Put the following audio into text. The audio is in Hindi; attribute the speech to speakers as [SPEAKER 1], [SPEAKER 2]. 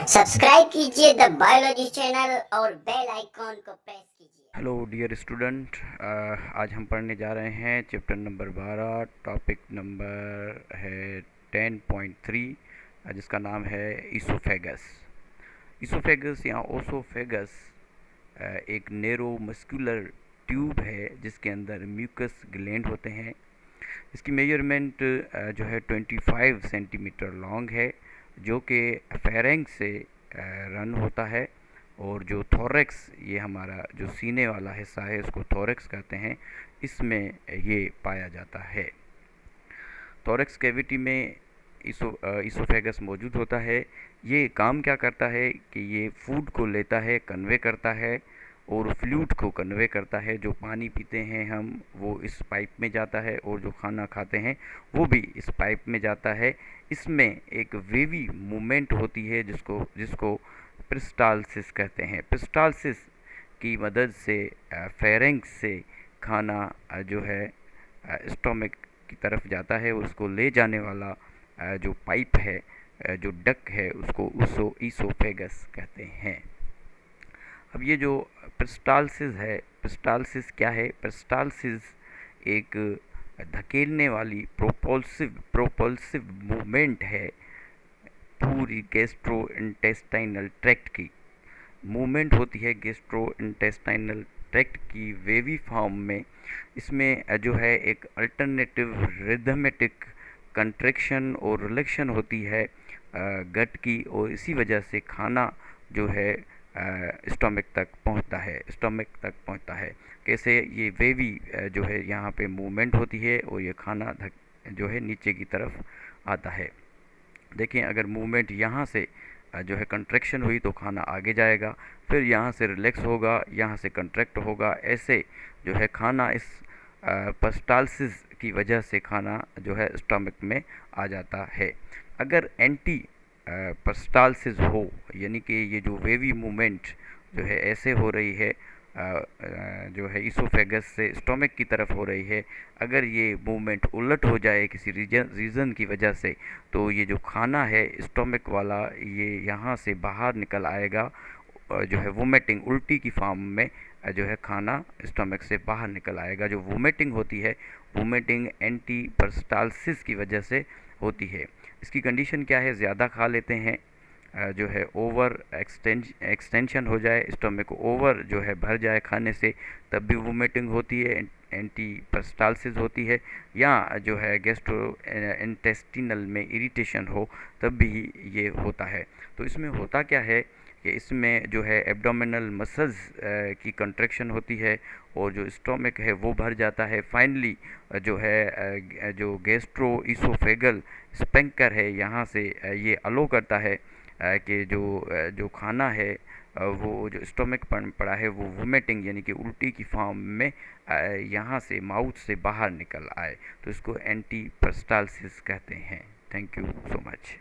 [SPEAKER 1] सब्सक्राइब कीजिए द बायोलॉजी चैनल और बेल आइकॉन को प्रेस कीजिए।
[SPEAKER 2] हेलो डियर स्टूडेंट, आज हम पढ़ने जा रहे हैं चैप्टर नंबर 12। टॉपिक नंबर है 10.3, जिसका नाम है ईसोफेगस। ईसोफेगस या ओसोफेगस एक नेरो मस्कुलर ट्यूब है जिसके अंदर म्यूकस ग्लैंड होते हैं। इसकी मेजरमेंट जो है 25 सेंटीमीटर लॉन्ग है, जो कि फेरेंक्स से रन होता है। और जो थोरेक्स, ये हमारा जो सीने वाला हिस्सा है उसको थोरेक्स कहते हैं, इसमें ये पाया जाता है। थोरेक्स कैविटी में ईसोफेगस मौजूद होता है। ये काम क्या करता है कि ये फूड को लेता है, कन्वे करता है, और फ्लूइड को कन्वे करता है। जो पानी पीते हैं हम, वो इस पाइप में जाता है, और जो खाना खाते हैं वो भी इस पाइप में जाता है। इसमें एक वेवी मूवमेंट होती है जिसको जिसको पेरिस्टालसिस कहते हैं। पेरिस्टालसिस की मदद से फेरेंक्स से खाना जो है स्टोमक की तरफ जाता है। उसको ले जाने वाला जो पाइप है, जो डक है, उसको ईसोफेगस कहते हैं। अब ये जो पेरिस्टालसिस है, पेरिस्टालसिस क्या है? पेरिस्टालसिस एक धकेलने वाली प्रोपल्सिव मूवमेंट है। पूरी गैस्ट्रो इंटेस्टाइनल ट्रैक्ट की मूवमेंट होती है, गैस्ट्रो इंटेस्टाइनल ट्रैक्ट की वेवी फॉर्म में। इसमें जो है एक अल्टरनेटिव रिदमेटिक कंट्रैक्शन और रिलैक्शन होती है गट की, और इसी वजह से खाना जो है स्टमक तक पहुंचता है। कैसे? ये वेवी जो है यहाँ पे मूवमेंट होती है, और ये खाना जो है नीचे की तरफ आता है। देखें, अगर मूवमेंट यहाँ से जो है कंट्रैक्शन हुई तो खाना आगे जाएगा, फिर यहाँ से रिलैक्स होगा, यहाँ से कंट्रैक्ट होगा। ऐसे जो है खाना इस पेरिस्टालसिस की वजह से खाना जो है स्टमक में आ जाता है। अगर एंटी पेरिस्टालसिस हो, यानी कि ये जो वेवी मूवमेंट जो है ऐसे हो रही है, जो है ईसोफेगस से स्टोमक की तरफ हो रही है, अगर ये मूवमेंट उलट हो जाए किसी रीज़न की वजह से, तो ये जो खाना है स्टोमक वाला, ये यहाँ से बाहर निकल आएगा, जो है वोमिटिंग, उल्टी की फॉर्म में जो है खाना स्टोमक से बाहर निकल आएगा। जो वोमिटिंग होती है, वोमिटिंग एंटी पेरिस्टालसिस की वजह से होती है। इसकी कंडीशन क्या है? ज़्यादा खा लेते हैं, जो है ओवर एक्सटेंशन हो जाए, स्टमक ओवर जो है भर जाए खाने से, तब भी वोमिटिंग होती है, एंटी पेरिस्टालसिस होती है। या जो है गैस्ट्रो इंटेस्टिनल में इरिटेशन हो, तब भी ये होता है। तो इसमें होता क्या है कि इसमें जो है एब्डोमिनल मसल्स की कंट्रैक्शन होती है, और जो स्टोमक है वो भर जाता है। फाइनली जो है जो गैस्ट्रो ईसोफेगल स्पेंकर है, यहाँ से ये अलो करता है कि जो खाना है वो जो स्टोमक पर पड़ा है वो वोमिटिंग यानी कि उल्टी की फॉर्म में यहाँ से माउथ से बाहर निकल आए। तो इसको एंटी पेरिस्टालसिस कहते हैं। Thank you so much.